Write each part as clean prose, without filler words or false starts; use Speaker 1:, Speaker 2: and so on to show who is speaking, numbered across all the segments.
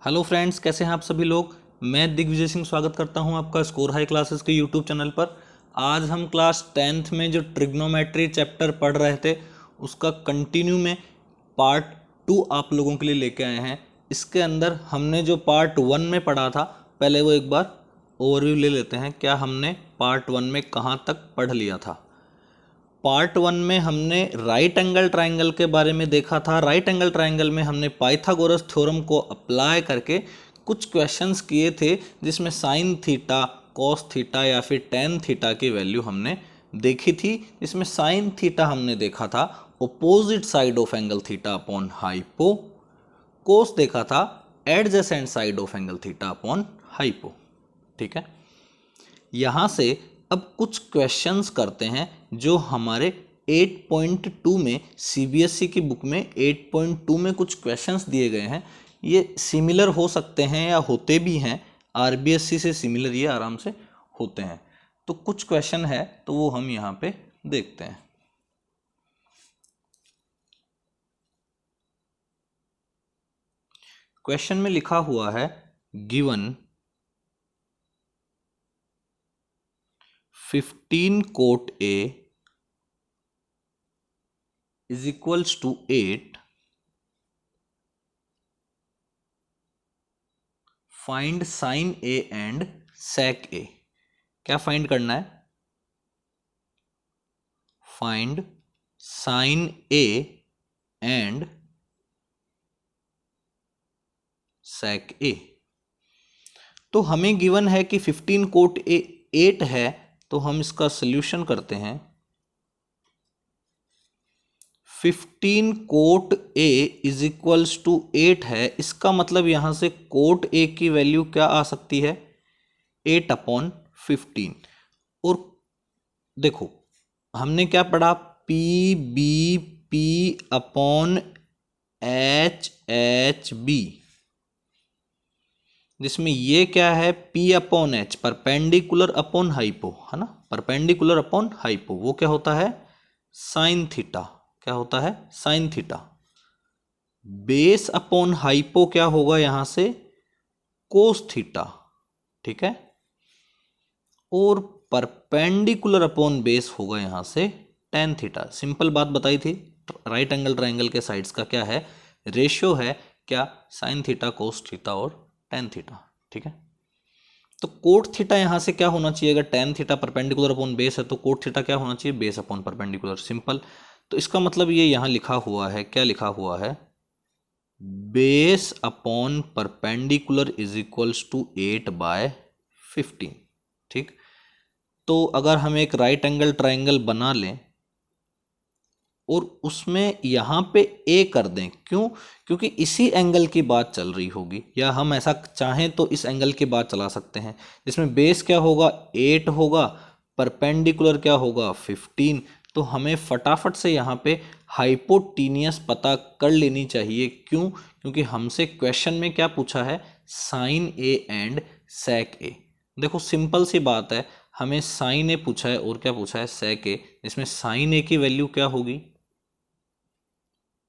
Speaker 1: Hello friends, कैसे हैं आप सभी लोग। मैं दिग्विजय सिंह स्वागत करता हूं आपका स्कोर हाई क्लासेस के यूट्यूब चैनल पर। आज हम क्लास 10th में जो ट्रिग्नोमेट्री चैप्टर पढ़ रहे थे उसका कंटिन्यू में पार्ट 2 आप लोगों के लिए लेके आए हैं। इसके अंदर हमने जो पार्ट 1 में पढ़ा था, पहले वो एक बार ओवरव्यू ले लेते हैं। क्या हमने पार्ट 1 में कहाँ तक पढ़ लिया था। पार्ट 1 में हमने राइट एंगल ट्रायंगल के बारे में देखा था। राइट एंगल ट्रायंगल में हमने पाइथागोरस थ्योरम को अप्लाई करके कुछ क्वेश्चंस किए थे, जिसमें साइन थीटा, कॉस थीटा या फिर टेन थीटा की वैल्यू हमने देखी थी। इसमें साइन थीटा हमने देखा था opposite side of angle theta upon hypo. Cos देखा था adjacent side of angle theta upon hypo. ठीक है, यहाँ से अब कुछ क्वेश्चंस करते हैं जो हमारे 8.2 में सीबीएसई की बुक में 8.2 में कुछ क्वेश्चंस दिए गए हैं। ये सिमिलर हो सकते हैं या होते भी हैं, आरबीएससी से सिमिलर ये आराम से होते हैं। तो कुछ क्वेश्चन है तो वो हम यहाँ पे देखते हैं। क्वेश्चन में लिखा हुआ है given 15 cot A is equals to 8, find sine A and sec A. क्या फाइंड करना है? Find sine A and sec A. तो हमें गिवन है कि 15 कोट ए 8 है, तो हम इसका सॉल्यूशन करते हैं। 15 cot A is equals to 8 है, इसका मतलब यहां से कोट ए की वैल्यू क्या आ सकती है? 8 अपॉन 15। और देखो हमने क्या पढ़ा? P B P upon H H B, जिसमें ये क्या है? P upon H, perpendicular upon hypo, है ना, परपेंडिकुलर अपॉन हाइपो। वो क्या होता है? Sine theta. क्या होता है? Sine theta. Base upon hypo क्या होगा यहां से? Cos theta. ठीक है, और परपेंडिकुलर अपॉन बेस होगा यहां से टेन थीटा। सिंपल बात बताई थी, राइट एंगल ट्रायंगल के साइड्स का क्या है? रेशियो है। क्या? साइन थीटा, कोस थीटा और टेन थीटा। ठीक है, तो कोट थीटा यहां से क्या होना चाहिए? अगर tan theta perpendicular upon base है तो कोट थीटा क्या होना चाहिए? Base upon perpendicular. सिंपल। तो इसका मतलब ये यहां लिखा हुआ है, क्या लिखा हुआ है? Base upon perpendicular is equals to 8/15। ठीक, तो अगर हम एक राइट एंगल ट्रायंगल बना लें और उसमें यहाँ पे ए कर दें, क्यों? क्योंकि इसी एंगल की बात चल रही होगी, या हम ऐसा चाहें तो इस एंगल की बात चला सकते हैं, जिसमें बेस क्या होगा? 8 होगा, परपेंडिकुलर क्या होगा? 15। तो हमें फटाफट से यहाँ पे हाइपोटीनियस पता कर लेनी चाहिए। क्यों? क्योंकि हमसे क्वेश्चन में क्या पूछा है? साइन ए एंड सेक ए। देखो सिंपल सी बात है, हमें साइन ए पूछा है और क्या पूछा है? सेक ए। इसमें साइन ए की वैल्यू क्या होगी?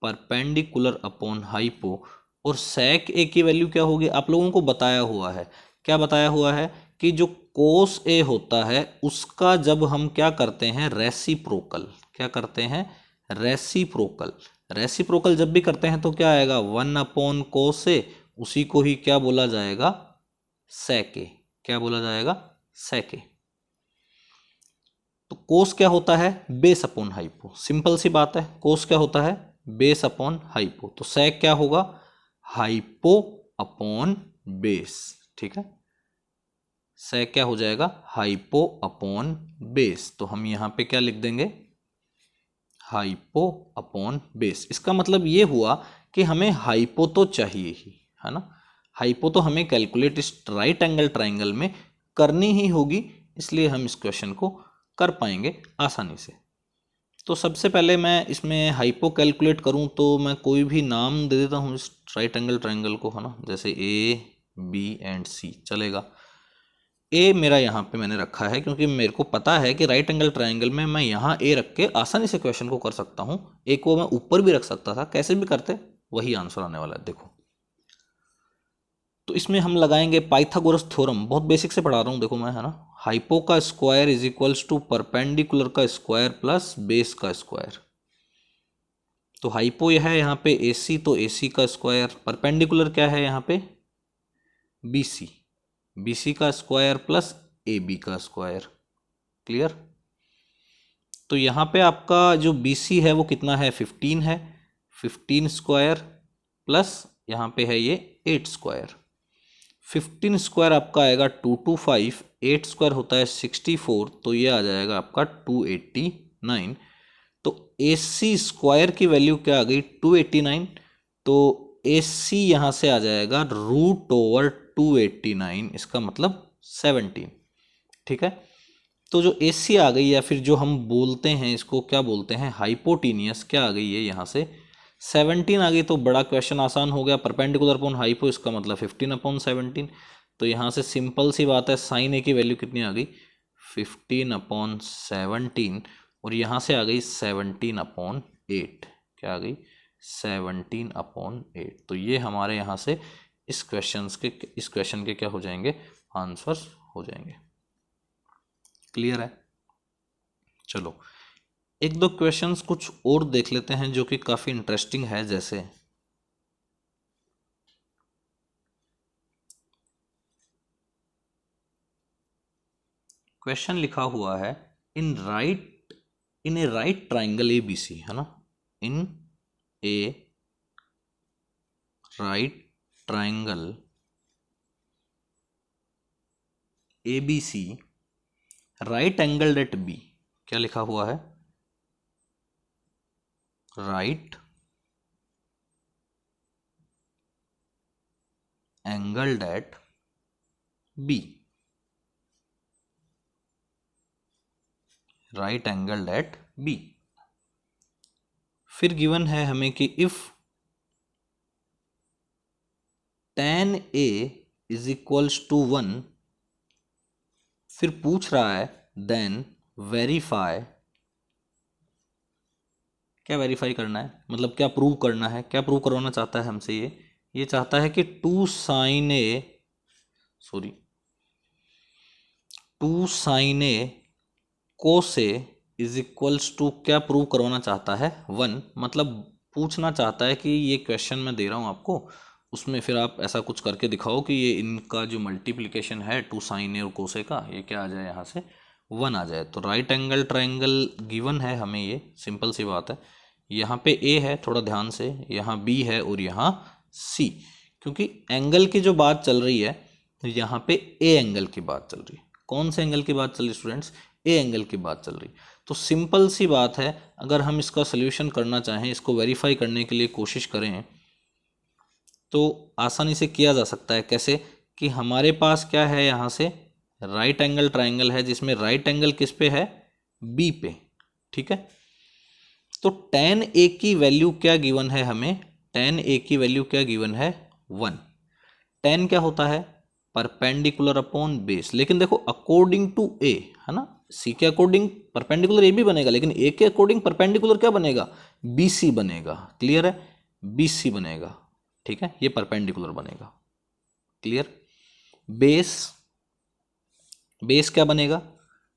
Speaker 1: Perpendicular upon hypo. और सेक ए की वैल्यू क्या होगी? आप लोगों को बताया हुआ है। क्या बताया हुआ है? कि जो कोस ए होता है उसका जब हम क्या करते हैं? रेसिप्रोकल। क्या करते हैं? रेसिप्रोकल। रेसिप्रोकल जब भी करते हैं तो क्या आएगा? 1 अपॉन कोस ए, उसी को ही क्या बोला जाएगा? सेक ए। क्या बोला जाएगा? सेक ए। तो कोस क्या होता है? Base upon hypo. सिंपल सी बात है, कोस क्या होता है? Base upon hypo. तो सेक क्या होगा? Hypo upon base. ठीक है, सेक क्या हो जाएगा? Hypo upon base. तो हम यहां पे क्या लिख देंगे? Hypo upon base. इसका मतलब ये हुआ कि हमें हाइपो तो चाहिए ही, है ना। हाइपो तो हमें कैलकुलेट इस राइट एंगल ट्राइंगल में करनी ही होगी, इसलिए हम इस क्वेश्चन को कर पाएंगे आसानी से। तो सबसे पहले मैं इसमें हाइपो कैलकुलेट करूं तो मैं कोई भी नाम दे देता हूं इस राइट एंगल ट्रायंगल को, है ना, जैसे ए बी एंड सी चलेगा। ए मेरा यहाँ पे मैंने रखा है क्योंकि मेरे को पता है कि राइट एंगल ट्रायंगल में मैं यहाँ ए रख के आसानी से क्वेश्चन को कर सकता हूँ। ए को मैं ऊपर भी रख सकता था, कैसे भी करते वही आंसर आने वाला है। देखो तो इसमें हम लगाएंगे पाइथागोरस थ्योरम, बहुत बेसिक से पढ़ा रहा हूँ देखो मैं, है ना। हाइपो का square is equals to perpendicular का स्क्वायर प्लस बेस का स्क्वायर। तो हाइपो यह है यहाँ पे AC, तो AC का स्क्वायर, परपेंडिकुलर क्या है यहाँ पे BC, BC का स्क्वायर प्लस AB का स्क्वायर। क्लियर। तो यहाँ पे आपका जो BC है वो कितना है 15 है, 15 स्क्वायर प्लस यहाँ पे है ये 8 स्क्वायर। 15 स्क्वायर आपका आएगा 225, 8 स्क्वायर होता है 64, तो ये आ जाएगा आपका 289। तो AC स्क्वायर की वैल्यू क्या आ गई 289, तो AC यहाँ से आ जाएगा रूट ओवर 289, इसका मतलब 17। ठीक है। तो जो AC आ गई, या फिर जो हम बोलते हैं इसको क्या बोलते हैं हाइपोटीनियस, क्या आ गई है यहाँ से 17 आ गई। तो बड़ा क्वेश्चन आसान हो गया, परपेंडिकुलर अपॉन हाइपो, इसका मतलब 15/17। तो यहाँ से सिंपल सी बात है, साइन A की वैल्यू कितनी आ गई 15/17, और यहाँ से आ गई 17/8। क्या आ गई 17/8। तो ये हमारे यहाँ से इस क्वेश्चन के क्या हो जाएंगे आंसर्स हो जाएंगे। क्लियर है। चलो एक दो क्वेश्चंस कुछ और देख लेते हैं जो कि काफी इंटरेस्टिंग है। जैसे क्वेश्चन लिखा हुआ है in a right triangle ABC, है ना, in a right triangle ABC right angled at B। क्या लिखा हुआ है right angled at B, right angled at B। फिर गिवन है हमें कि if tan A is equals to 1, फिर पूछ रहा है देन वेरीफाई। क्या वेरीफाई करना है, मतलब क्या प्रूव करना है, क्या प्रूव करवाना चाहता है हमसे ये चाहता है कि 2 sin A cos A is equals to, क्या प्रूव करवाना चाहता है 1, मतलब पूछना चाहता है कि ये क्वेश्चन मैं दे रहा हूँ आपको, उसमें फिर आप ऐसा कुछ करके दिखाओ कि ये इनका जो मल्टीप्लिकेशन है 2 sin A और cos A का, ये क्या आ जाए यहाँ से 1 आ जाए। तो राइट एंगल ट्राइंगल गिवन है हमें, ये सिंपल सी बात है। यहाँ पे A है, थोड़ा ध्यान से, यहाँ B है और यहाँ C, क्योंकि एंगल की जो बात चल रही है तो यहाँ पे A एंगल की बात चल रही है। कौन से एंगल की बात चल रही है स्टूडेंट्स, A एंगल की बात चल रही। तो सिंपल सी बात है, अगर हम इसका सोल्यूशन करना चाहें, इसको वेरीफाई करने के लिए कोशिश करें, तो आसानी से किया जा सकता है। कैसे कि हमारे पास क्या है, यहाँ से राइट एंगल ट्राइंगल है जिसमें राइट एंगल किस पे है B पे। ठीक है। तो tan A की वैल्यू क्या गिवन है हमें, tan A की वैल्यू क्या गिवन है 1। tan क्या होता है परपेंडिकुलर अपॉन बेस, लेकिन देखो अकॉर्डिंग टू A, है ना, C के अकॉर्डिंग परपेंडिकुलर A भी बनेगा, लेकिन A के अकॉर्डिंग परपेंडिकुलर क्या बनेगा BC बनेगा। क्लियर है, BC बनेगा। ठीक है, ये परपेंडिकुलर बनेगा। क्लियर। बेस क्या बनेगा,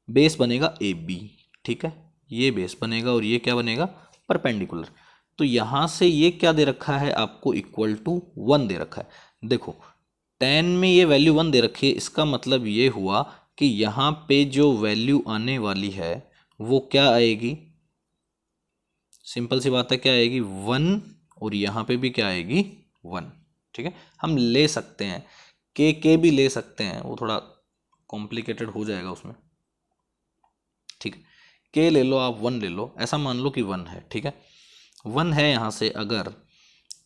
Speaker 1: बेस बनेगा AB। ठीक है, ये बेस बनेगा और ये क्या बनेगा परपेंडिकुलर। तो यहां से ये क्या दे रखा है आपको इक्वल टू 1 दे रखा है। देखो tan में ये वैल्यू 1 दे रखी है, इसका मतलब ये हुआ कि यहाँ पे जो वैल्यू आने वाली है वो क्या आएगी, सिंपल सी बात है, क्या आएगी 1, और यहाँ पे भी क्या आएगी 1। ठीक है, हम ले सकते हैं के भी ले सकते हैं, वो थोड़ा कॉम्प्लिकेटेड हो जाएगा उसमें। ठीक है, के ले लो आप, 1 ले लो, ऐसा मान लो कि 1 है। ठीक है, 1 है यहाँ से अगर,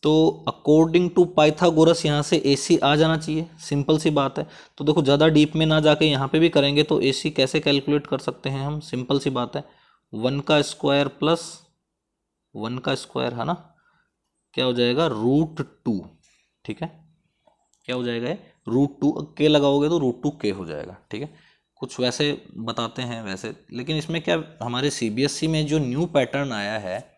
Speaker 1: तो अकॉर्डिंग टू पाइथागोरस यहाँ से AC आ जाना चाहिए, सिंपल सी बात है। तो देखो ज़्यादा डीप में ना जाके यहाँ पे भी करेंगे, तो AC कैसे कैलकुलेट कर सकते हैं हम, सिंपल सी बात है 1 का स्क्वायर प्लस 1 का स्क्वायर, है ना, क्या हो जाएगा √2। ठीक है, क्या हो जाएगा √2, के लगाओगे तो √2 के हो जाएगा। ठीक है, कुछ वैसे बताते हैं वैसे, लेकिन इसमें क्या हमारे CBSE में जो न्यू पैटर्न आया है,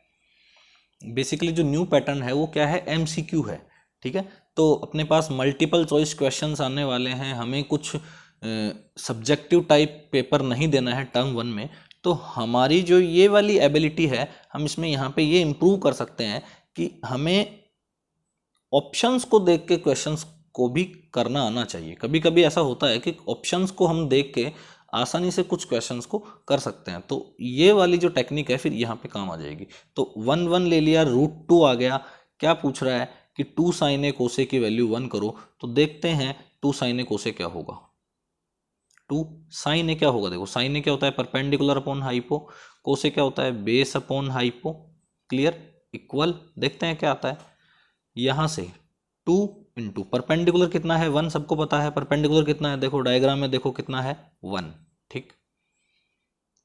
Speaker 1: बेसिकली जो न्यू पैटर्न है वो क्या है MCQ है। ठीक है। तो अपने पास मल्टीपल चॉइस क्वेश्चंस आने वाले हैं, हमें कुछ सब्जेक्टिव टाइप पेपर नहीं देना है टर्म 1 में। तो हमारी जो ये वाली एबिलिटी है, हम इसमें यहाँ पे ये इम्प्रूव कर सकते हैं कि हमें ऑप्शंस को देख के क्वेश्चंस को भी करना आना चाहिए। कभी कभी ऐसा होता है कि ऑप्शंस को हम देख के आसानी से कुछ क्वेश्चंस को कर सकते हैं, तो ये वाली जो टेक्निक है फिर यहाँ पे काम आ जाएगी। तो 1 ले लिया, √2 आ गया। क्या पूछ रहा है कि 2 sin A cos A की वैल्यू 1 करो, तो देखते हैं 2 sin A cos A क्या होगा। 2 sin A क्या होगा, देखो sin A क्या होता है perpendicular upon hypo, cos A क्या होता है base upon hypo. Clear, equal, देखते हैं क्या आता है। यहां से 2 इंटू परपेंडिकुलर कितना है 1, सबको पता है परपेंडिकुलर कितना है, देखो डायग्राम में देखो कितना है 1, ठीक।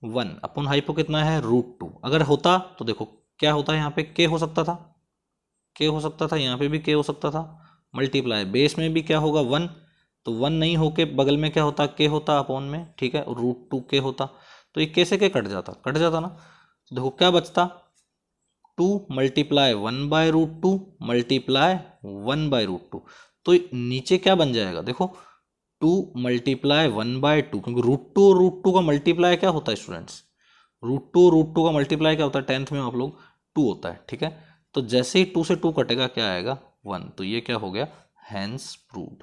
Speaker 1: 1 अपॉन हाइपो कितना है √2। अगर होता तो देखो क्या होता है, यहाँ पे k हो सकता था, k हो सकता था, यहाँ पे भी k हो सकता था, मल्टीप्लाई बेस में भी क्या होगा 1, तो 1 नहीं होके बगल में क्या होता k होता अपॉन में, ठीक है, √2k होता। तो ये k से k कट जाता ना। तो देखो क्या बचता 2 मल्टीप्लाई 1/√2 मल्टीप्लाई 1/√2। तो नीचे क्या बन जाएगा देखो 2 मल्टीप्लाई 1/2, क्योंकि √2 और √2 का मल्टीप्लाई क्या होता है स्टूडेंट्स, √2 और √2 का मल्टीप्लाई क्या होता है 10th में आप लोग 2 होता है, ठीक है। तो जैसे ही 2 से 2 कटेगा क्या आएगा 1, तो ये क्या हो गया हैंस प्रूव्ड।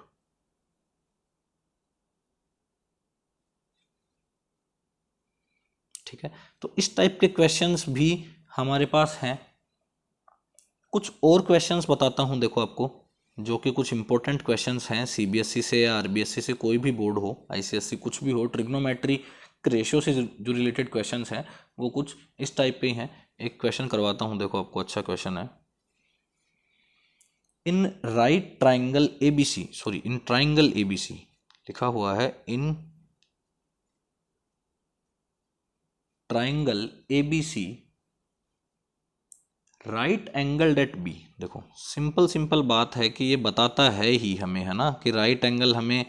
Speaker 1: ठीक है, तो इस टाइप के क्वेश्चंस भी हमारे पास हैं। कुछ और क्वेश्चंस बताता हूं देखो आपको, जो कि कुछ इंपॉर्टेंट क्वेश्चंस हैं सीबीएसई से या आरबीएसई से, कोई भी बोर्ड हो, आईसीएसई कुछ भी हो, ट्रिग्नोमेट्री रेशियो से जो रिलेटेड क्वेश्चंस हैं वो कुछ इस टाइप पे ही हैं। एक क्वेश्चन करवाता हूं देखो आपको, अच्छा क्वेश्चन है। In right triangle ABC, sorry in triangle ABC लिखा हुआ है, in triangle ABC right angle at B. देखो सिंपल सिंपल बात है कि ये बताता है ही हमें, है ना, कि राइट एंगल हमें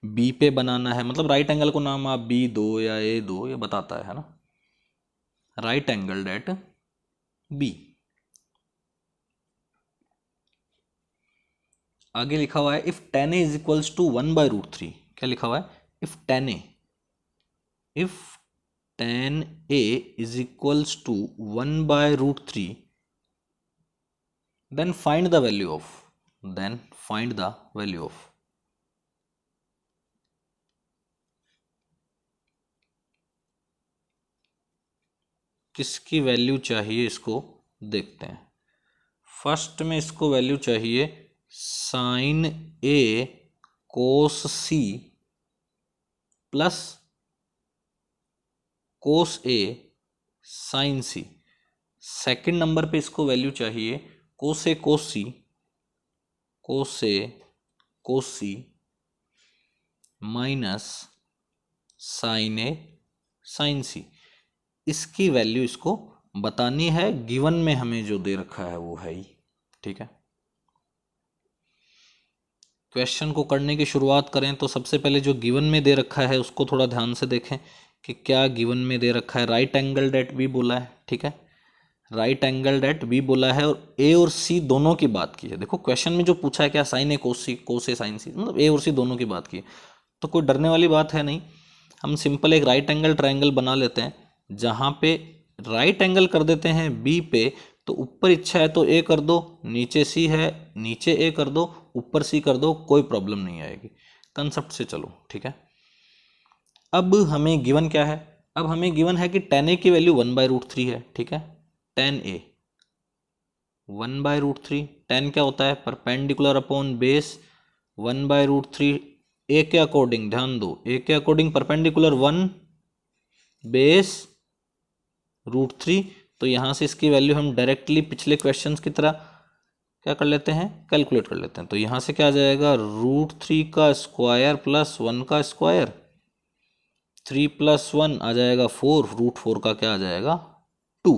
Speaker 1: बी पे बनाना है, मतलब राइट एंगल को नाम आप बी दो या ए दो, ये बताता है ना, राइट एंगल एट बी। आगे लिखा हुआ है if tan a is equals to 1/√3। क्या लिखा हुआ है, if tan a is equals to 1/√3 then find the value of, then find the value of, किसकी वैल्यू चाहिए इसको देखते हैं। फर्स्ट में इसको वैल्यू चाहिए साइन ए कोस सी प्लस कोस ए साइन सी। सेकंड नंबर पे इसको वैल्यू चाहिए कोस ए कोस सी, कोस ए कोस सी माइनस साइन ए साइन सी। इसकी वैल्यू इसको बतानी है, गिवन में हमें जो दे रखा है वो है ही, ठीक है। क्वेश्चन को करने की शुरुआत करें तो सबसे पहले जो गिवन में दे रखा है उसको थोड़ा ध्यान से देखें कि क्या गिवन में दे रखा है। राइट एंगल डेट बी बोला है, ठीक है, राइट एंगल डेट बी बोला है, और ए और सी दोनों की बात की है। देखो क्वेश्चन में जो पूछा है क्या साइन ए कोस ए साइन सी, मतलब ए और सी दोनों की बात की है, तो कोई डरने वाली बात है नहीं। हम सिंपल एक राइट एंगल ट्रायंगल बना लेते हैं, जहाँ पे राइट एंगल कर देते हैं बी पे, तो ऊपर इच्छा है तो ए कर दो, नीचे सी है नीचे ए कर दो, ऊपर सी कर दो, कोई प्रॉब्लम नहीं आएगी। कंसेप्ट से चलो, ठीक है। अब हमें गिवन क्या है, अब हमें गिवन है कि tan a की वैल्यू 1/√3 है, ठीक है। tan a 1/√3, tan क्या होता है परपेंडिकुलर अपॉन बेस 1/√3। ए के अकॉर्डिंग ध्यान दो, ए के अकॉर्डिंग परपेंडिकुलर 1 बेस √3। तो यहाँ से इसकी वैल्यू हम डायरेक्टली पिछले क्वेश्चंस की तरह क्या कर लेते हैं, कैलकुलेट कर लेते हैं। तो यहाँ से क्या आ जाएगा √3 का स्क्वायर प्लस 1 का स्क्वायर, 3 + 1 आ जाएगा 4, √4 का क्या आ जाएगा 2,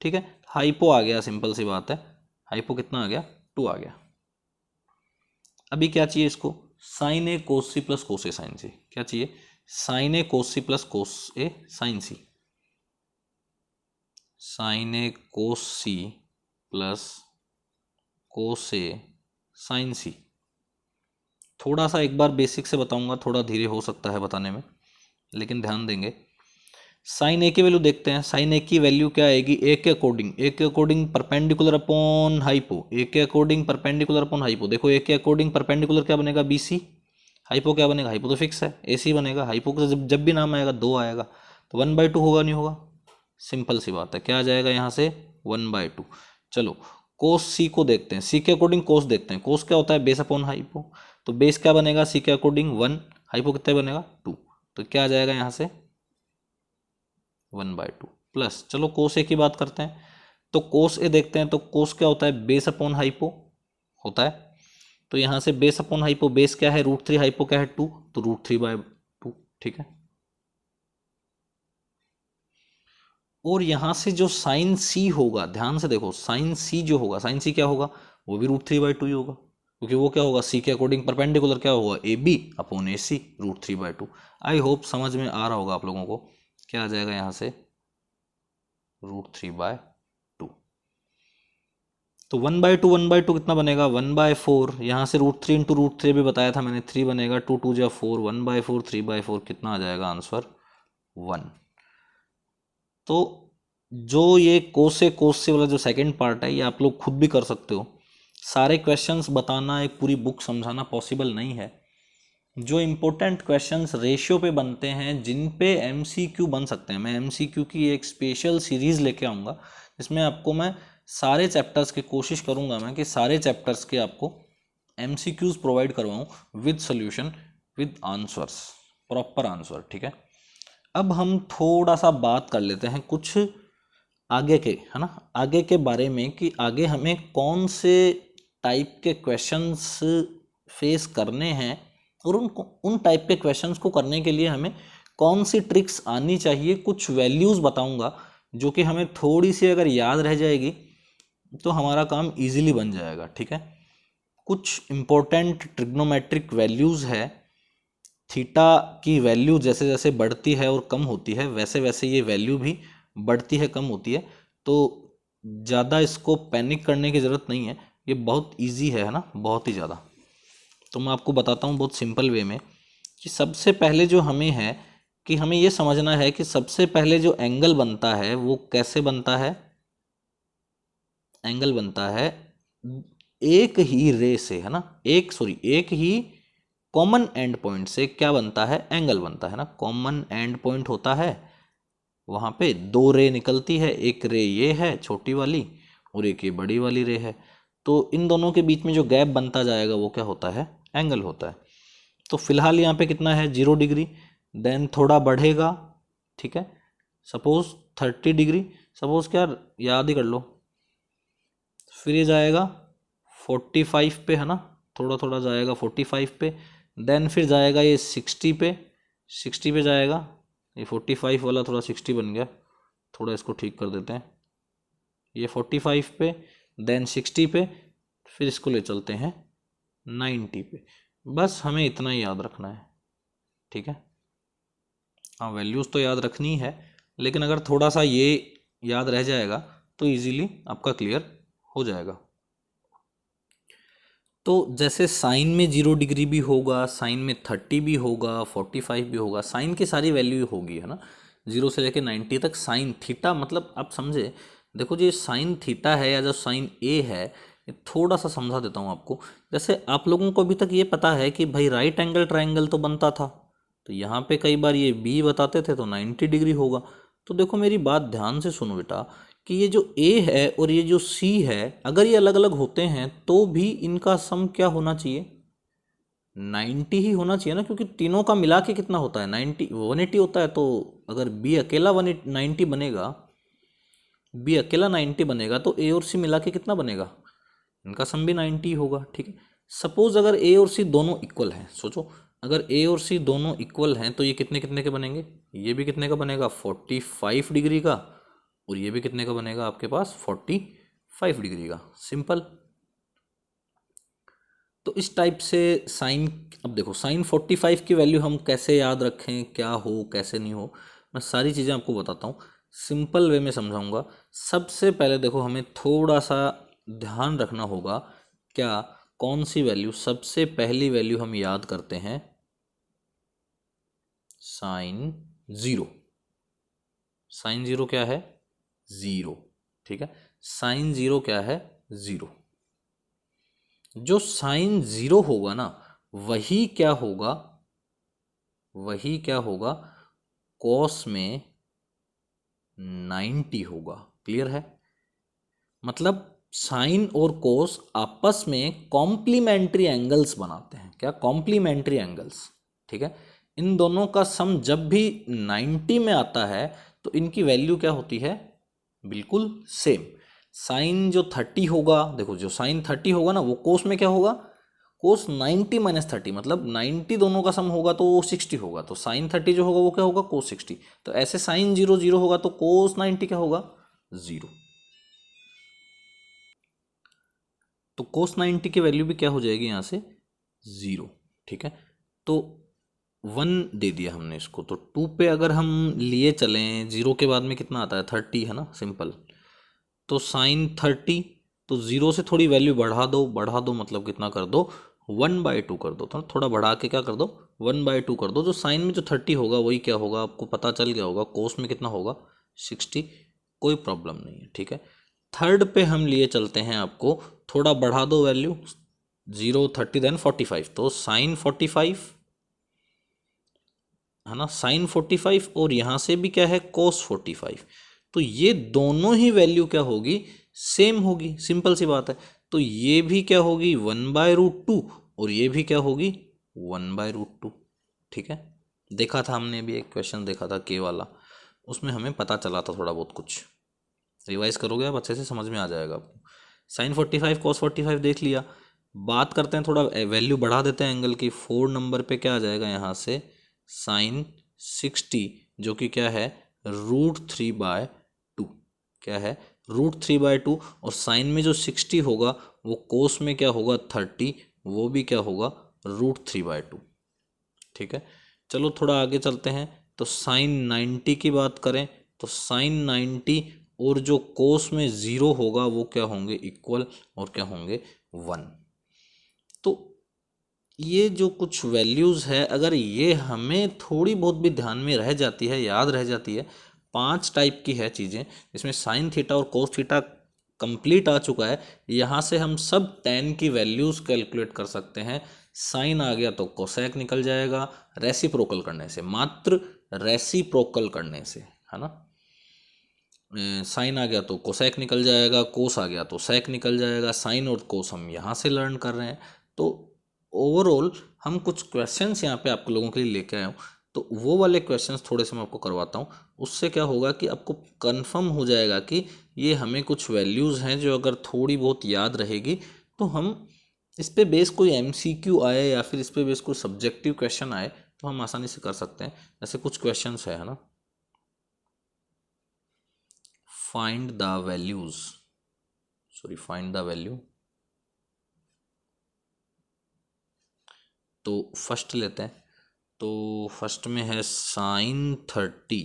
Speaker 1: ठीक है। हाइपो आ गया, सिंपल सी बात है, हाइपो कितना आ गया 2 आ गया। अभी क्या चाहिए इसको, साइन ए कोस सी प्लस कोस ए साइन सी। क्या चाहिए, साइन ए कोस सी प्लस कोस ए साइन सी, साइन ए कोस सी प्लस कोस ए साइन सी। थोड़ा सा एक बार बेसिक से बताऊंगा, थोड़ा धीरे हो सकता है बताने में, लेकिन ध्यान देंगे। साइन ए की वैल्यू देखते हैं। साइन ए की वैल्यू क्या आएगी, ए के अकॉर्डिंग परपेंडिकुलर अपॉन हाइपो, ए के अकॉर्डिंग परपेंडिकुलर अपॉन हाइपो। देखो ए के अकॉर्डिंग परपेंडिकुलर क्या बनेगा, बी सी। हाइपो क्या बनेगा, हाइपो तो फिक्स है, ए सी बनेगा। हाइपो का जब भी नाम आएगा 2 आएगा, तो 1/2 होगा, नहीं होगा? सिंपल सी बात है, क्या आ जाएगा यहाँ से 1/2। चलो कोस सी को देखते हैं, सी के अकॉर्डिंग कोस देखते हैं। कोस क्या होता है, बेस अपॉन हाइपो। तो बेस क्या बनेगा सी के अकॉर्डिंग 1, हाइपो कितना बनेगा 2। तो क्या आ जाएगा यहाँ से 1/2 प्लस। चलो कोस ए की बात करते हैं, तो कोस ए देखते हैं। तो कोस क्या होता है, बेस अपॉन हाइपो होता है। तो यहाँ से बेस अपॉन हाइपो, बेस क्या है √3, हाइपो क्या है 2, तो √3/2। ठीक है। और यहाँ से जो साइन सी होगा, ध्यान से देखो, साइन सी जो होगा, साइन सी क्या होगा, वो भी √3/2 ही होगा, क्योंकि वो क्या होगा, सी के अकॉर्डिंग परपेंडिकुलर क्या होगा, A B upon A C √3/2। I hope समझ में आ रहा होगा आप लोगों को। क्या आ जाएगा यहाँ से √3/2। तो 1/2 कितना बनेगा, 1/4। यहाँ से √3 इंटू √3 भी बताया था मैंने, 3 बनेगा, 2 2 जा 4, 1/4 3/4 कितना आ जाएगा आंसर 1। तो जो ये कोस से वाला जो सेकंड पार्ट है, ये आप लोग खुद भी कर सकते हो। सारे क्वेश्चंस बताना, एक पूरी बुक समझाना पॉसिबल नहीं है। जो इम्पोर्टेंट क्वेश्चंस रेशियो पे बनते हैं, जिन पे एमसीक्यू बन सकते हैं, मैं एमसीक्यू की एक स्पेशल सीरीज़ लेके आऊँगा, जिसमें आपको मैं सारे चैप्टर्स की कोशिश करूँगा मैं कि सारे चैप्टर्स के आपको एमसीक्यूज प्रोवाइड करवाऊँ with solution, with answers, proper answer. ठीक है। अब हम थोड़ा सा बात कर लेते हैं कुछ आगे के, है ना, आगे के बारे में, कि आगे हमें कौन से टाइप के क्वेश्चंस फेस करने हैं, और उन टाइप के क्वेश्चंस को करने के लिए हमें कौन सी ट्रिक्स आनी चाहिए। कुछ वैल्यूज़ बताऊंगा जो कि हमें थोड़ी सी अगर याद रह जाएगी तो हमारा काम इजीली बन जाएगा। ठीक है। कुछ इम्पोर्टेंट ट्रिग्नोमेट्रिक वैल्यूज़ है। थीटा की वैल्यू जैसे जैसे बढ़ती है और कम होती है, वैसे वैसे ये वैल्यू भी बढ़ती है, कम होती है। तो ज़्यादा इसको पैनिक करने की ज़रूरत नहीं है, ये बहुत इजी है ना, बहुत ही ज़्यादा। तो मैं आपको बताता हूँ बहुत सिंपल वे में, कि सबसे पहले जो हमें है, कि हमें ये समझना है कि सबसे पहले जो एंगल बनता है वो कैसे बनता है। एंगल बनता है एक ही रे से, है ना, एक ही कॉमन एंड पॉइंट से क्या बनता है, एंगल बनता है ना। कॉमन एंड पॉइंट होता है, वहाँ पे 2 रे निकलती है, एक रे ये है छोटी वाली और एक ये बड़ी वाली रे है। तो इन दोनों के बीच में जो गैप बनता जाएगा वो क्या होता है, एंगल होता है। तो फिलहाल यहाँ पे कितना है 0 डिग्री, देन थोड़ा बढ़ेगा। ठीक है। सपोज 30 डिग्री, सपोज क्या, याद ही कर लो। फिर ये जाएगा 45 पे, है ना, थोड़ा थोड़ा जाएगा 45 पे। देन फिर जाएगा ये 60 पे, 60 पे जाएगा। ये 45 वाला थोड़ा 60 बन गया, थोड़ा इसको ठीक कर देते हैं। ये 45 पे, देन 60 पे, फिर इसको ले चलते हैं 90 पे। बस हमें इतना ही याद रखना है। ठीक है। हाँ, वैल्यूज़ तो याद रखनी है, लेकिन अगर थोड़ा सा ये याद रह जाएगा तो इजीली आपका क्लियर हो जाएगा। तो जैसे साइन में 0 डिग्री भी होगा, साइन में 30 भी होगा, 45 भी होगा, साइन की सारी वैल्यू होगी, है ना, 0 से लेकर 90 तक। साइन थीटा मतलब आप समझे, देखो जी साइन थीटा है या जो साइन ए है, ये थोड़ा सा समझा देता हूँ आपको। जैसे आप लोगों को अभी तक ये पता है कि भाई राइट एंगल ट्राइंगल तो बनता था, तो यहाँ पे कई बार ये बी बताते थे तो 90 डिग्री होगा। तो देखो मेरी बात ध्यान से सुनो बेटा, कि ये जो ए है और ये जो सी है, अगर ये अलग अलग होते हैं तो भी इनका सम क्या होना चाहिए, 90 ही होना चाहिए ना, क्योंकि तीनों का मिला के कितना होता है 90, 180 होता है। तो अगर बी अकेला 190 बनेगा, बी अकेला 90 बनेगा, तो ए और सी मिला के कितना बनेगा, इनका सम भी 90 होगा। ठीक है। सपोज अगर ए और सी दोनों इक्वल हैं, सोचो अगर ए और सी दोनों इक्वल हैं तो ये कितने कितने के बनेंगे, ये भी कितने का बनेगा 45 डिग्री का, और ये भी कितने का बनेगा आपके पास 45 डिग्री का। सिंपल। तो इस टाइप से साइन, अब देखो साइन 45 की वैल्यू हम कैसे याद रखें, क्या हो कैसे नहीं हो, मैं सारी चीज़ें आपको बताता हूँ, सिंपल वे में समझाऊंगा। सबसे पहले देखो हमें थोड़ा सा ध्यान रखना होगा, क्या, कौन सी वैल्यू, सबसे पहली वैल्यू हम याद करते हैं साइन जीरो। साइन जीरो क्या है, जीरो। ठीक है, साइन जीरो क्या है, जीरो। जो साइन जीरो होगा ना, वही क्या होगा, वही क्या होगा, कॉस में 90 होगा। क्लियर है, मतलब साइन और कोस आपस में कॉम्प्लीमेंट्री एंगल्स बनाते हैं। क्या, कॉम्प्लीमेंट्री एंगल्स। ठीक है, इन दोनों का सम जब भी 90 में आता है तो इनकी वैल्यू क्या होती है, बिल्कुल सेम। साइन जो 30 होगा, देखो जो साइन 30 होगा ना, वो कोस में क्या होगा, कोस 90 माइनस 30, मतलब 90 दोनों का सम होगा तो वो 60 होगा। तो साइन 30 जो होगा वो क्या होगा, कोस 60। तो ऐसे साइन 0 0 होगा तो कोस 90 क्या होगा, 0। तो कोस 90 की वैल्यू भी क्या हो जाएगी यहाँ से, 0। ठीक है, तो 1 दे दिया हमने इसको, तो 2 पे अगर हम लिए चलें, 0 के बाद में कितना आता है, 30 है ना, सिंपल। तो साइन 30, तो 0 से थोड़ी वैल्यू बढ़ा दो, बढ़ा दो मतलब कितना कर दो, 1/2 कर दो। तो थोड़ा बढ़ा के क्या कर दो, 1/2 कर दो। जो साइन में जो 30 होगा वही क्या होगा, आपको पता चल गया होगा, कोस में कितना होगा, 60। कोई प्रॉब्लम नहीं है। ठीक है, थर्ड पे हम लिए चलते हैं, आपको थोड़ा बढ़ा दो वैल्यू, 0 30 देन 45, तो साइन 45 है ना, साइन 45, और यहाँ से भी क्या है, कोस 45। तो ये दोनों ही वैल्यू क्या होगी, सेम होगी, सिंपल सी बात है। तो ये भी क्या होगी, 1/√2, और ये भी क्या होगी, 1/√2। ठीक है, देखा था हमने भी, एक क्वेश्चन देखा था के वाला, उसमें हमें पता चला था थोड़ा बहुत कुछ। रिवाइज करोगे आप अच्छे से समझ में आ जाएगा आपको। साइन 45 कॉस 45 देख लिया। बात करते हैं, थोड़ा वैल्यू बढ़ा देते हैं एंगल की। 4 नंबर पे क्या आ जाएगा यहाँ से, साइन 60, जो कि क्या है, √3/2। क्या है, √3/2, और साइन में जो 60 होगा वो कोस में क्या होगा, 30, वो भी क्या होगा, √3/2। ठीक है, चलो थोड़ा आगे चलते हैं। तो साइन 90 की बात करें, तो साइन 90 और जो कोस में 0 होगा वो क्या होंगे, इक्वल, और क्या होंगे, 1। तो ये जो कुछ वैल्यूज़ है, अगर ये हमें थोड़ी बहुत भी ध्यान में रह जाती है, याद रह जाती है, 5 टाइप की है चीज़ें, जिसमें साइन थीटा और कोस थीटा कंप्लीट आ चुका है। यहाँ से हम सब tan की वैल्यूज़ कैलकुलेट कर सकते हैं। साइन आ गया तो कोसेक निकल जाएगा, रेसिप्रोकल करने से, मात्र रेसिप्रोकल करने से, है ना। साइन आ गया तो कोसेक निकल जाएगा, कोस आ गया तो सेक निकल जाएगा। साइन और कोस हम यहाँ से लर्न कर रहे हैं। तो ओवरऑल हम कुछ क्वेश्चंस यहाँ पे आप लोगों के लिए लेके आया हूँ, तो वो वाले क्वेश्चंस थोड़े से मैं आपको करवाता हूँ। उससे क्या होगा कि आपको कंफर्म हो जाएगा कि ये हमें कुछ वैल्यूज़ हैं जो अगर थोड़ी बहुत याद रहेगी तो हम इस पे बेस कोई MCQ आए या फिर इस पे बेस कोई सब्जेक्टिव क्वेश्चन आए तो हम आसानी से कर सकते हैं। जैसे कुछ क्वेश्चंस है ना, find the values, sorry find the value. तो फर्स्ट लेते हैं, तो फर्स्ट में है साइन 30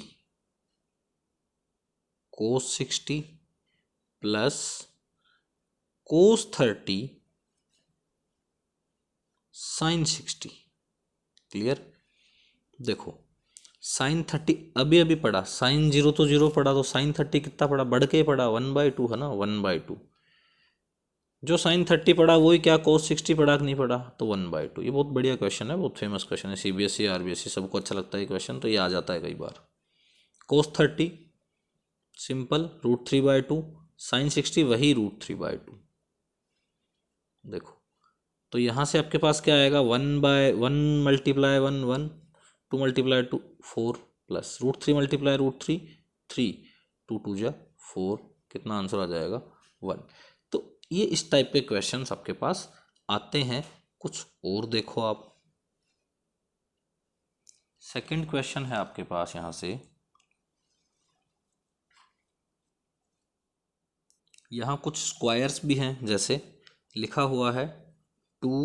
Speaker 1: कोस 60 प्लस कोस 30 साइन 60। क्लियर, देखो साइन 30 अभी अभी पढ़ा, साइन 0 तो 0 पढ़ा, तो साइन 30 कितना पढ़ा, बढ़ के पढ़ा, 1/2 है ना, 1/2। जो साइन 30 पढ़ा वही क्या कोस 60 पढ़ा कि नहीं पढ़ा, तो 1/2। ये बहुत बढ़िया क्वेश्चन है, बहुत फेमस क्वेश्चन है, CBSE RBSE सबको अच्छा लगता है क्वेश्चन, तो ये आ जाता है कई बार। कोस 30 सिंपल √3/2, साइन 60 वही √3/2। देखो, तो यहाँ से आपके पास क्या आएगा, 1/1 मल्टीप्लाई 1 1, 2 मल्टीप्लाई 2 4, प्लस √3 मल्टीप्लाई √3 3, 2 2 जा 4, कितना आंसर आ जाएगा, 1। तो ये इस टाइप के क्वेश्चंस आपके पास आते हैं। कुछ और देखो आप, सेकंड क्वेश्चन है आपके पास यहाँ से, यहाँ कुछ स्क्वायर्स भी हैं, जैसे लिखा हुआ है 2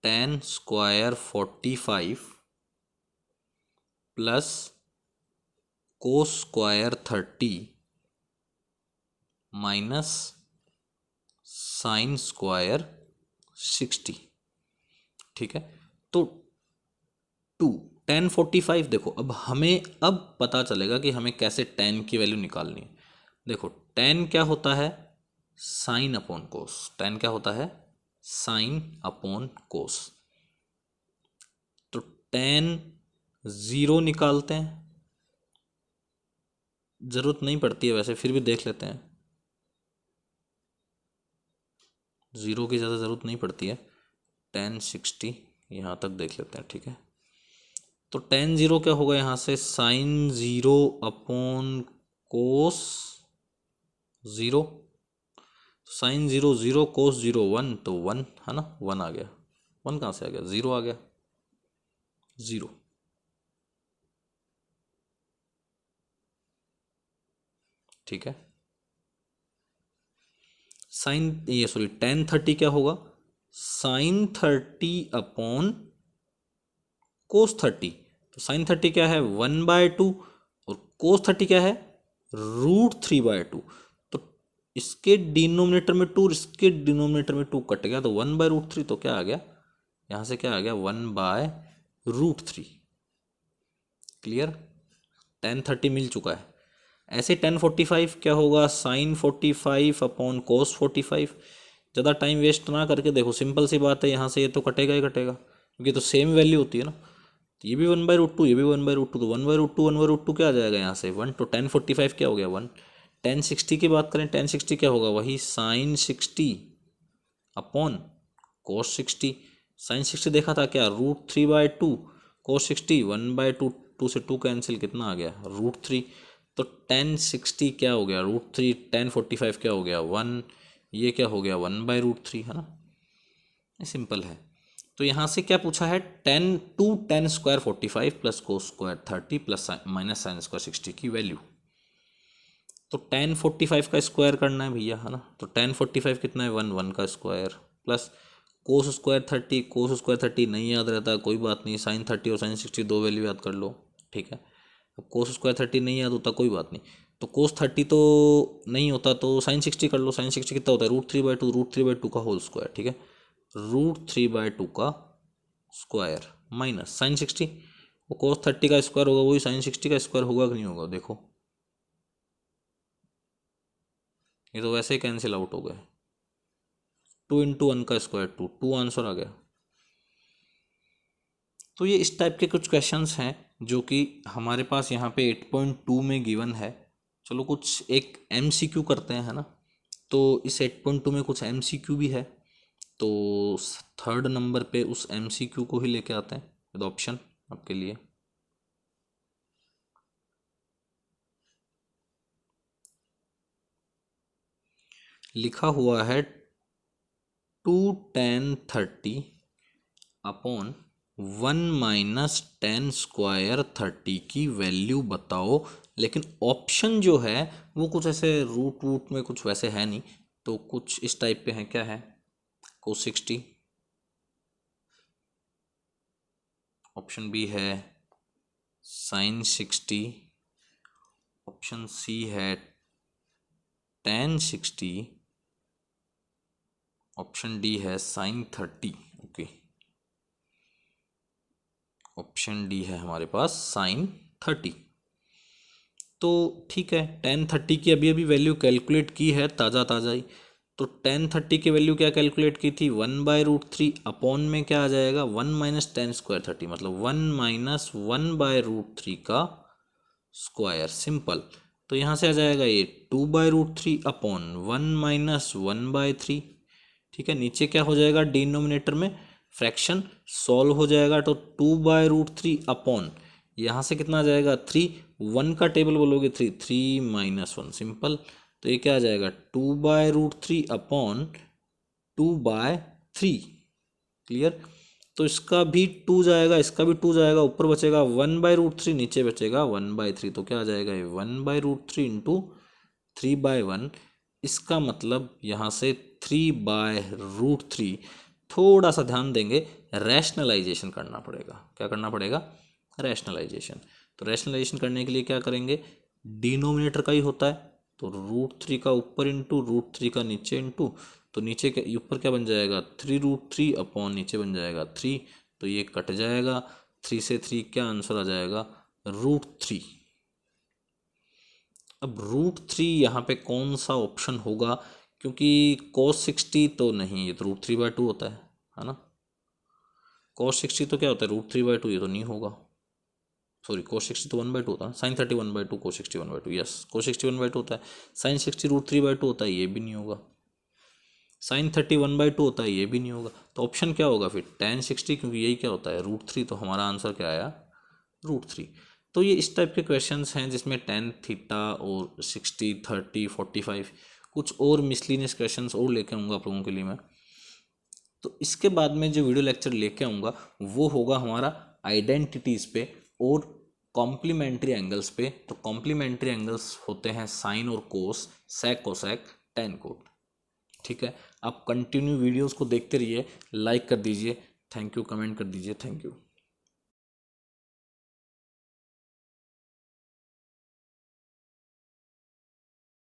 Speaker 1: tan square 45 plus cos square 30 minus sine square 60, ठीक है। तो 2 1045 देखो, अब हमें अब पता चलेगा कि हमें कैसे tan की वैल्यू निकालनी है। देखो tan क्या होता है, साइन अपॉन कोस। tan क्या होता है, साइन अपॉन कोस। तो tan 0 निकालते हैं, जरूरत नहीं पड़ती है वैसे, फिर भी देख लेते हैं, 0 की ज़्यादा ज़रूरत नहीं पड़ती है। tan 60 यहाँ तक देख लेते हैं, ठीक है। तो tan 0 क्या होगा यहाँ से, साइन 0 अपॉन कोस 0। साइन 0 0, कोस 0 1, तो 1 है ना, 1 आ गया। 1 कहाँ से आ गया, 0 आ गया, 0। ठीक है। साइन ये सॉरी tan 30 क्या होगा, साइन 30 अपॉन कोस 30। तो साइन 30 क्या है, 1/2, और कोस 30 क्या है, √3/2। तो इसके डिनोमिनेटर में 2, इसके डिनोमिनेटर में 2 कट गया, तो 1/√3। तो क्या आ गया यहाँ से, क्या आ गया, 1/√3। क्लियर, tan 30 मिल चुका है। ऐसे tan 45 क्या होगा, साइन 45 अपॉन कोस 45। ज़्यादा टाइम वेस्ट ना करके देखो, सिंपल सी बात है, यहाँ से ये तो कटेगा ही कटेगा, क्योंकि तो सेम वैल्यू होती है ना। तो ये भी 1/√2, ये भी 1/√2, तो 1/√2 1/√2 क्या आ जाएगा यहाँ से, 1। तो tan 45 क्या हो गया, 1। tan 60 की बात करें, tan 60 क्या होगा, वही साइन 60 अपॉन कोस 60। साइन 60 देखा था क्या, √3/2, कोस 60 1/2, 2 से 2 कैंसिल, कितना आ गया, √3। तो tan 60 क्या हो गया, √3, tan 45 क्या हो गया, 1, ये क्या हो गया, 1/√3, है ना, ये सिंपल है। तो यहाँ से क्या पूछा है, tan square 45 plus cos square 30 plus minus sine square 60 की वैल्यू। तो tan 45 का स्क्वायर करना है भैया, है ना। तो tan 45 कितना है, 1, 1 का square plus cos square 30, cos square 30 नहीं याद रहता, कोई बात नहीं, साइन 30 और साइन 60 दो वैल्यू याद कर लो, ठीक है। अब कोस स्क्वायर 30 नहीं याद होता, कोई बात नहीं, तो कोस 30 तो नहीं होता, तो साइन 60 कर लो। साइन 60 कितना होता है, √3/2, √3/2 का होल स्क्वायर, ठीक है, √3/2 का स्क्वायर माइनस साइन 60, वो कोस 30 का स्क्वायर होगा, वही साइन 60 का स्क्वायर होगा कि नहीं होगा, देखो ये तो वैसे ही कैंसिल आउट हो गए। 2 × 1 का स्क्वायर 2, 2 आंसर आ गया। तो ये इस टाइप के कुछ क्वेश्चंस हैं जो कि हमारे पास यहाँ पे 8.2 में गिवन है। चलो कुछ एक MCQ करते हैं, है ना। तो इस 8.2 में कुछ MCQ भी है, तो 3rd नंबर पे उस MCQ को ही लेके आते हैं विद ऑप्शन आपके लिए। लिखा हुआ है 2 tan 30 upon 1 minus tan square 30 की वैल्यू बताओ। लेकिन ऑप्शन जो है वो कुछ ऐसे रूट वूट में कुछ वैसे है नहीं, तो कुछ इस टाइप पे है, क्या है, कोस 60, ऑप्शन बी है साइन 60, ऑप्शन सी है tan 60, ऑप्शन डी है साइन 30। ओके, ऑप्शन डी है हमारे पास साइन 30। तो ठीक है, tan 30 की अभी अभी वैल्यू कैलकुलेट की है ताज़ा ताज़ा ही। तो tan 30 की वैल्यू क्या कैलकुलेट की थी, 1/√3 अपॉन में क्या आ जाएगा, 1 माइनस tan स्क्वायर 30, मतलब 1 माइनस 1/√3 का स्क्वायर, सिंपल। तो यहाँ से आ जाएगा ये 2/√3 अपॉन 1 माइनस 1/3, ठीक है। नीचे क्या हो जाएगा, डिनोमिनेटर में फ्रैक्शन सॉल्व हो जाएगा, तो 2/√3 अपॉन यहाँ से कितना आ जाएगा, 3, 1 का टेबल बोलोगे 3, 3 माइनस 1, सिंपल। तो ये क्या आ जाएगा, 2/√3 अपॉन 2/3। क्लियर, तो इसका भी 2 जाएगा, इसका भी 2 जाएगा, ऊपर बचेगा 1/√3, नीचे बचेगा 1/3। तो क्या आ जाएगा, ये 1/√3 इंटू 3/1। इसका मतलब यहाँ से 3/√3। थोड़ा सा ध्यान देंगे, रैशनलाइजेशन करना पड़ेगा। क्या करना पड़ेगा, रैशनलाइजेशन। तो रैशनलाइजेशन करने के लिए क्या करेंगे, डिनोमिनेटर का ही होता है, तो √3 का ऊपर इंटू √3 का नीचे इंटू, तो तो नीचे के ऊपर क्या बन जाएगा 3√3 अपॉन नीचे बन जाएगा 3, तो ये कट जाएगा, 3 से 3 क्या आंसर आ जाएगा √3। अब √3 यहाँ पे कौन सा ऑप्शन होगा, क्योंकि cos 60 तो नहीं, ये तो √3/2 होता है ना। cos 60 तो क्या होता है √3/2, ये तो नहीं होगा, सॉरी cos 60 तो 1/2 होता है, sin 30 1/2 cos 60 1/2, यस cos 60 1/2 होता है, sin 60 √3/2 होता है, ये भी नहीं होगा, sin 30 1/2 होता है, ये भी नहीं होगा। तो ऑप्शन क्या होगा फिर tan 60, क्योंकि यही क्या होता है √3, तो हमारा आंसर क्या आया √3। तो ये इस टाइप के क्वेश्चंस हैं जिसमें tan थीटा और 60 30 45 कुछ और मिसलिनियस क्वेश्चंस और लेके आऊँगा आप लोगों के लिए मैं। तो इसके बाद में जो वीडियो लेक्चर लेके आऊँगा वो होगा हमारा आइडेंटिटीज़ पे और कॉम्प्लीमेंट्री एंगल्स पे। तो कॉम्प्लीमेंट्री एंगल्स होते हैं साइन और कोस, सेक कोसेक, टेन कोट। ठीक है, आप कंटिन्यू वीडियोस को देखते रहिए, लाइक कर दीजिए, थैंक यू, कमेंट कर दीजिए, थैंक यू।